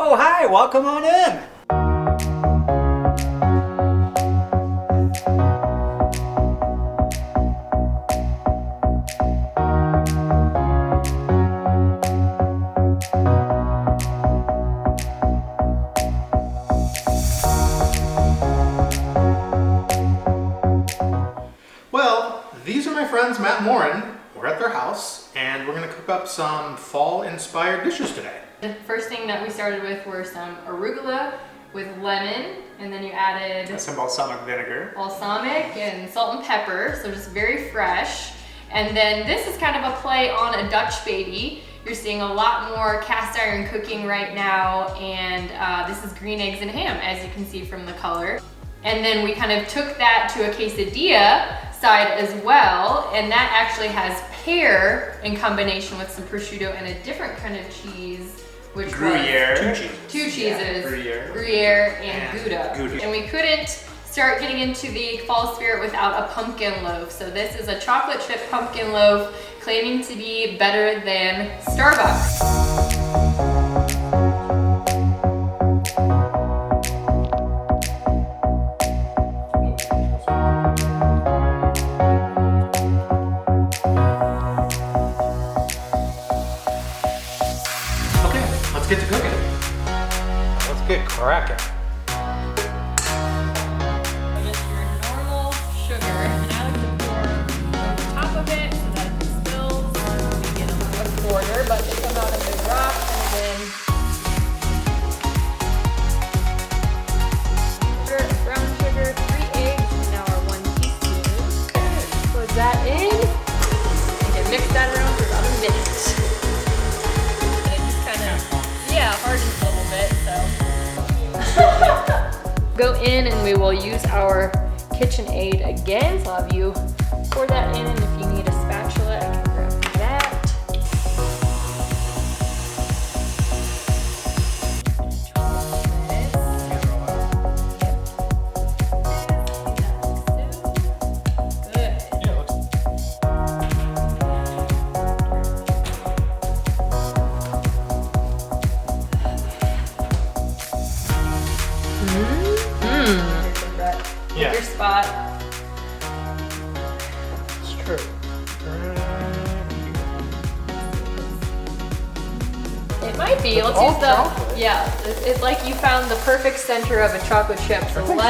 Oh, hi, welcome on in. Well, these are my friends Matt and Lauren. We're at their house and we're gonna cook up some fall-inspired dishes today. The first thing that we started with were some arugula with lemon, and then you added Some balsamic vinegar. balsamic and salt and pepper, so just very fresh. And then this is kind of a play on a Dutch baby. You're seeing a lot more cast iron cooking right now, and this is green eggs and ham, as you can see from the color. And then we kind of took that to a quesadilla side as well, and that actually has pear in combination with some prosciutto and a different kind of cheese, which Gruyere. was two cheeses, Gruyere. Gruyere and Gouda. Gouda. And we couldn't start getting into the fall spirit without a pumpkin loaf. So this is a chocolate chip pumpkin loaf claiming to be better than Starbucks. Get to cooking. Let's get cracking. Just your normal sugar, and I like to pour over top of it so that if it spills, we get a quarter, but they come out in the rock, and then brown sugar, 3 eggs, and now our 1 teaspoon. Put that in, and then mix that around for about a minute. Hardens a little bit, so. Go in and we will use our KitchenAid again. So I'll have you pour that in, and if you need a spatula, I can grab that. Yeah. Your spot. It's true. It might be. It's Let's all use the chocolate. yeah. It's like you found the perfect center of a chocolate chip. So think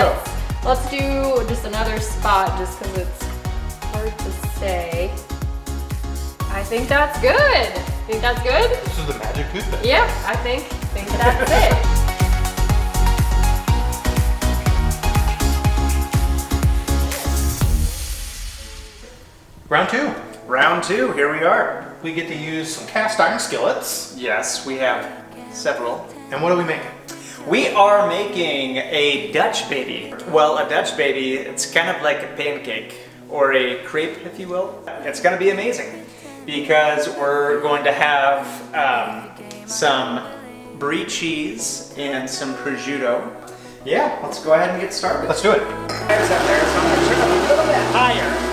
let's do just another spot, just because it's hard to say. I think that's good. Think that's good? This is the magic toothpick. Yep. I think that's it. Round 2. Round 2, here we are. We get to use some cast iron skillets. Yes, we have several. And what are we making? We are making a Dutch baby. Well, a Dutch baby, it's kind of like a pancake or a crepe, if you will. It's gonna be amazing because we're going to have some brie cheese and some prosciutto. Yeah, let's go ahead and get started. Let's do it. There's up there, so I'm gonna turn it a little bit higher.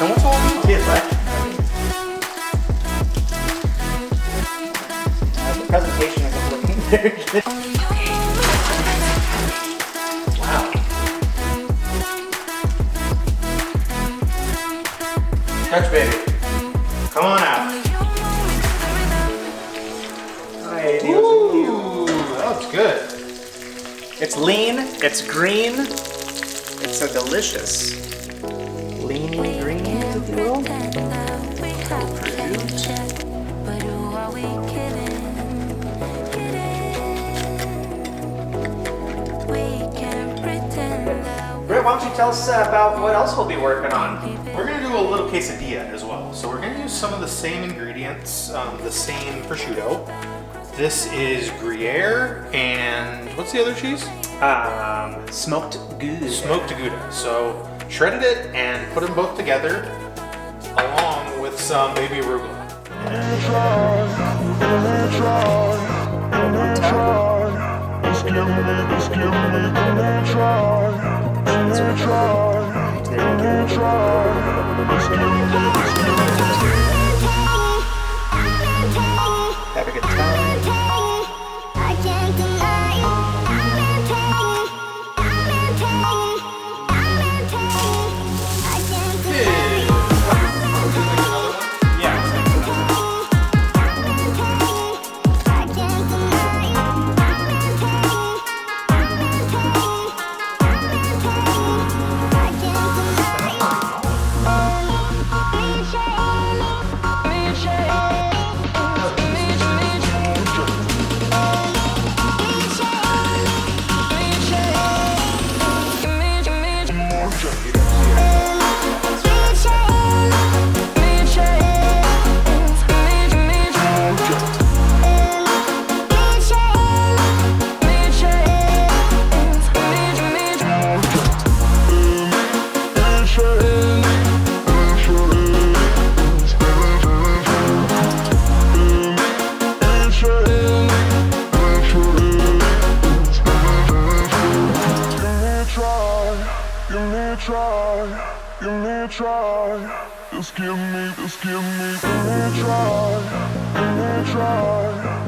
And what's all these? the presentation isn't looking very good. Wow. Dutch baby. Come on out. Ooh, that looks good. It's lean, it's green, it's so delicious. Lean green, if you will. Brett, why don't you tell us about what else we'll be working on? We're gonna do a little quesadilla as well. So we're gonna use some of the same ingredients, the same prosciutto. This is Gruyere and what's the other cheese? Smoked Gouda. Smoked Gouda. So shredded it and put them both together along with some baby arugula. Have a good time. Just give me, give me a try,